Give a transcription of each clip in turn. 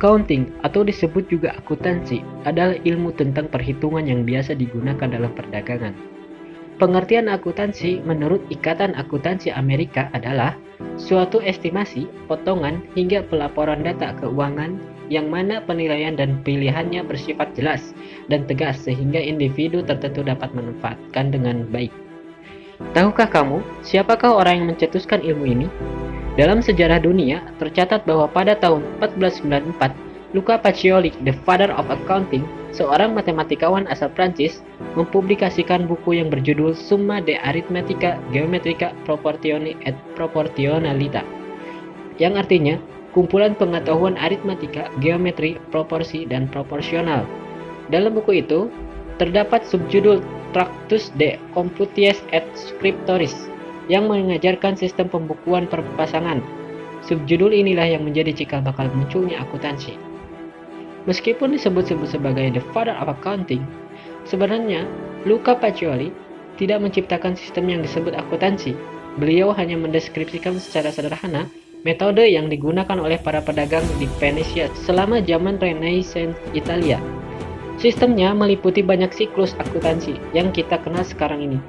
Accounting atau disebut juga akuntansi adalah ilmu tentang perhitungan yang biasa digunakan dalam perdagangan. Pengertian akuntansi menurut Ikatan Akuntansi Amerika adalah suatu estimasi, potongan, hingga pelaporan data keuangan yang mana penilaian dan pilihannya bersifat jelas dan tegas sehingga individu tertentu dapat memanfaatkan dengan baik. Tahukah kamu siapakah orang yang mencetuskan ilmu ini? Dalam sejarah dunia, tercatat bahwa pada tahun 1494, Luca Pacioli, the father of accounting, seorang matematikawan asal Prancis, mempublikasikan buku yang berjudul Summa de Arithmetica Geometrica Proportione et Proportionalita, yang artinya kumpulan pengetahuan aritmatika, geometri, proporsi, dan proporsional. Dalam buku itu, terdapat subjudul Tractus de Computiis et Scriptoris, yang mengajarkan sistem pembukuan perpasangan. Subjudul inilah yang menjadi cikal bakal munculnya akuntansi. Meskipun disebut-sebut sebagai the father of accounting, sebenarnya Luca Pacioli tidak menciptakan sistem yang disebut akuntansi. Beliau hanya mendeskripsikan secara sederhana metode yang digunakan oleh para pedagang di Venesia selama zaman Renaissance Italia. Sistemnya meliputi banyak siklus akuntansi yang kita kenal sekarang ini.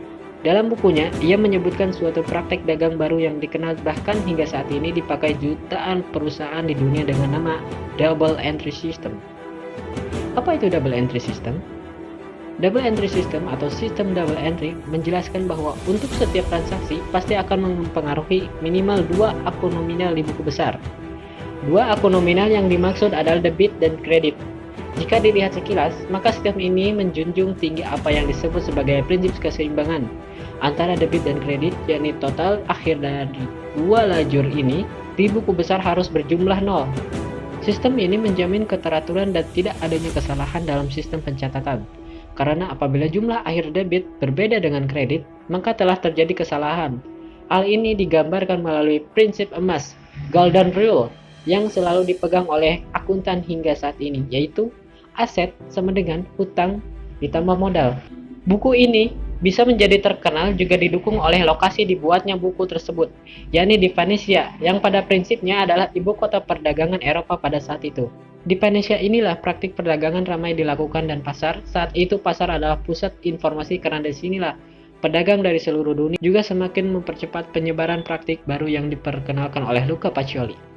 Dalam bukunya, ia menyebutkan suatu praktek dagang baru yang dikenal bahkan hingga saat ini dipakai jutaan perusahaan di dunia dengan nama Double Entry System. Apa itu Double Entry System? Double Entry System atau sistem Double Entry menjelaskan bahwa untuk setiap transaksi pasti akan mempengaruhi minimal 2 akun nominal di buku besar. 2 akun nominal yang dimaksud adalah debit dan kredit. Jika dilihat sekilas, maka sistem ini menjunjung tinggi apa yang disebut sebagai prinsip keseimbangan antara debit dan kredit, yakni total akhir dari 2 lajur ini di buku besar harus berjumlah 0. Sistem ini menjamin keteraturan dan tidak adanya kesalahan dalam sistem pencatatan. Karena apabila jumlah akhir debit berbeda dengan kredit, maka telah terjadi kesalahan. Hal ini digambarkan melalui prinsip emas, Golden Rule, yang selalu dipegang oleh akuntan hingga saat ini, yaitu aset sama dengan hutang ditambah modal. Buku ini bisa menjadi terkenal juga didukung oleh lokasi dibuatnya buku tersebut, yakni di Venesia, yang pada prinsipnya adalah ibu kota perdagangan Eropa pada saat itu. Di Venesia inilah praktik perdagangan ramai dilakukan dan pasar. Saat itu pasar adalah pusat informasi karena di sinilah pedagang dari seluruh dunia juga semakin mempercepat penyebaran praktik baru yang diperkenalkan oleh Luca Pacioli.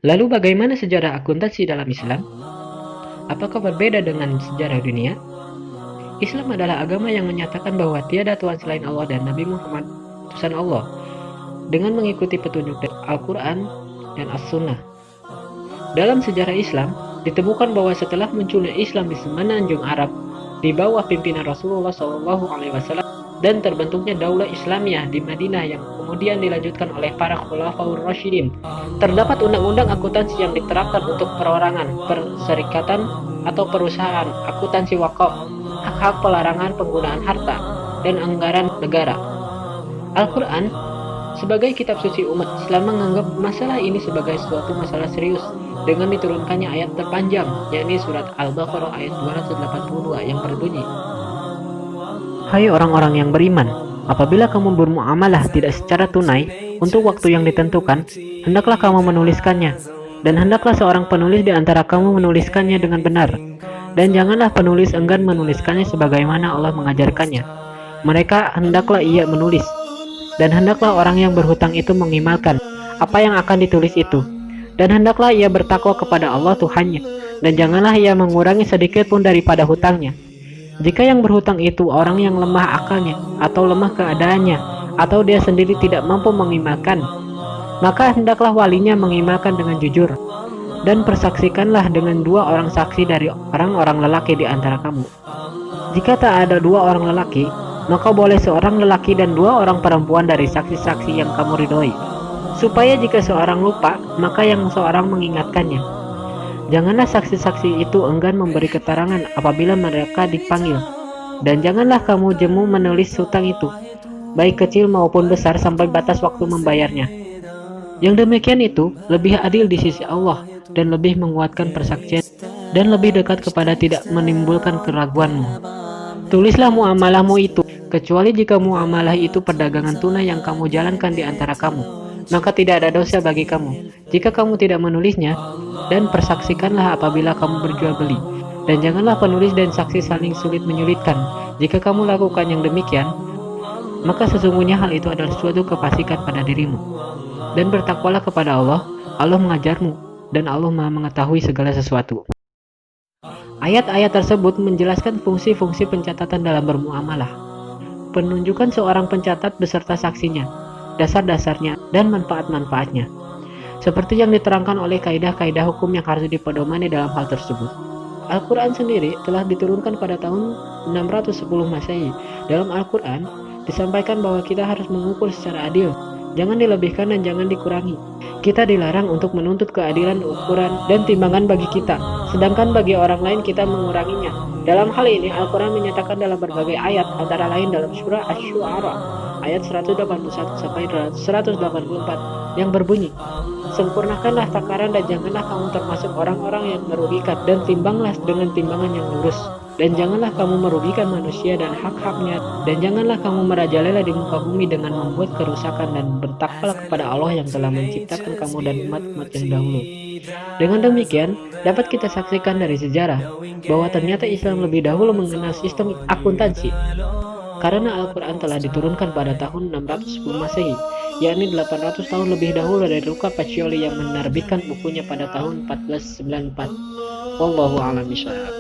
Lalu bagaimana sejarah akuntansi dalam Islam? Apakah berbeda dengan sejarah dunia? Islam adalah agama yang menyatakan bahwa tiada Tuhan selain Allah dan Nabi Muhammad utusan Allah dengan mengikuti petunjuk dari Al-Quran dan As-Sunnah. Dalam sejarah Islam, ditemukan bahwa setelah munculnya Islam di semenanjung Arab di bawah pimpinan Rasulullah SAW dan terbentuknya Daulah Islamiyah di Madinah yang kemudian dilanjutkan oleh para Khulafaur Rasyidin, terdapat undang-undang akuntansi yang diterapkan untuk perorangan, perserikatan atau perusahaan, akuntansi wakaf, hak-hak pelarangan penggunaan harta, dan anggaran negara. Al-Quran sebagai kitab suci umat Islam menganggap masalah ini sebagai suatu masalah serius dengan diturunkannya ayat terpanjang, yakni surat Al-Baqarah ayat 282 yang berbunyi, "Hai orang-orang yang beriman, apabila kamu bermuamalah tidak secara tunai untuk waktu yang ditentukan, hendaklah kamu menuliskannya, dan hendaklah seorang penulis di antara kamu menuliskannya dengan benar, dan janganlah penulis enggan menuliskannya sebagaimana Allah mengajarkannya. Mereka hendaklah ia menulis, dan hendaklah orang yang berhutang itu mengimalkan apa yang akan ditulis itu, dan hendaklah ia bertakwa kepada Allah Tuhannya, dan janganlah ia mengurangi sedikit pun daripada hutangnya. Jika yang berhutang itu orang yang lemah akalnya, atau lemah keadaannya, atau dia sendiri tidak mampu mengimalkan, maka hendaklah walinya mengimalkan dengan jujur, dan persaksikanlah dengan 2 orang saksi dari orang-orang lelaki di antara kamu. Jika tak ada 2 orang lelaki, maka boleh seorang lelaki dan 2 orang perempuan dari saksi-saksi yang kamu ridhoi, supaya jika seorang lupa, maka yang seorang mengingatkannya. Janganlah saksi-saksi itu enggan memberi keterangan apabila mereka dipanggil, dan janganlah kamu jemu menulis hutang itu, baik kecil maupun besar sampai batas waktu membayarnya. Yang demikian itu lebih adil di sisi Allah dan lebih menguatkan persaksian dan lebih dekat kepada tidak menimbulkan keraguanmu. Tulislah muamalahmu itu, kecuali jika muamalah itu perdagangan tunai yang kamu jalankan di antara kamu, maka tidak ada dosa bagi kamu jika kamu tidak menulisnya, dan persaksikanlah apabila kamu berjual beli. Dan janganlah penulis dan saksi saling sulit menyulitkan. Jika kamu lakukan yang demikian, maka sesungguhnya hal itu adalah suatu kefasikan pada dirimu. Dan bertakwalah kepada Allah, Allah mengajarmu, dan Allah Maha mengetahui segala sesuatu. Ayat-ayat tersebut menjelaskan fungsi-fungsi pencatatan dalam bermuamalah, penunjukan seorang pencatat beserta saksinya, dasar-dasarnya, dan manfaat-manfaatnya, seperti yang diterangkan oleh kaidah-kaidah hukum yang harus dipedomani dalam hal tersebut. Al-Quran sendiri telah diturunkan pada tahun 610 Masehi. Dalam Al-Quran disampaikan bahwa kita harus mengukur secara adil, jangan dilebihkan dan jangan dikurangi. Kita dilarang untuk menuntut keadilan ukuran dan timbangan bagi kita, sedangkan bagi orang lain kita menguranginya. Dalam hal ini Al-Quran menyatakan dalam berbagai ayat, antara lain dalam surah Asy-Syu'ara ayat 181 sampai 184 yang berbunyi, sempurnakanlah takaran dan janganlah kamu termasuk orang-orang yang merugikan, dan timbanglah dengan timbangan yang lurus, dan janganlah kamu merugikan manusia dan hak-haknya, dan janganlah kamu merajalela di muka bumi dengan membuat kerusakan, dan bertakwalah kepada Allah yang telah menciptakan kamu dan umat-umat yang dahulu. Dengan demikian, dapat kita saksikan dari sejarah bahwa ternyata Islam lebih dahulu mengenal sistem akuntansi, karena Al-Quran telah diturunkan pada tahun 610 Masehi, yakni 800 tahun lebih dahulu dari Luca Pacioli yang menerbitkan bukunya pada tahun 1494. Wallahu a'lam bishawab.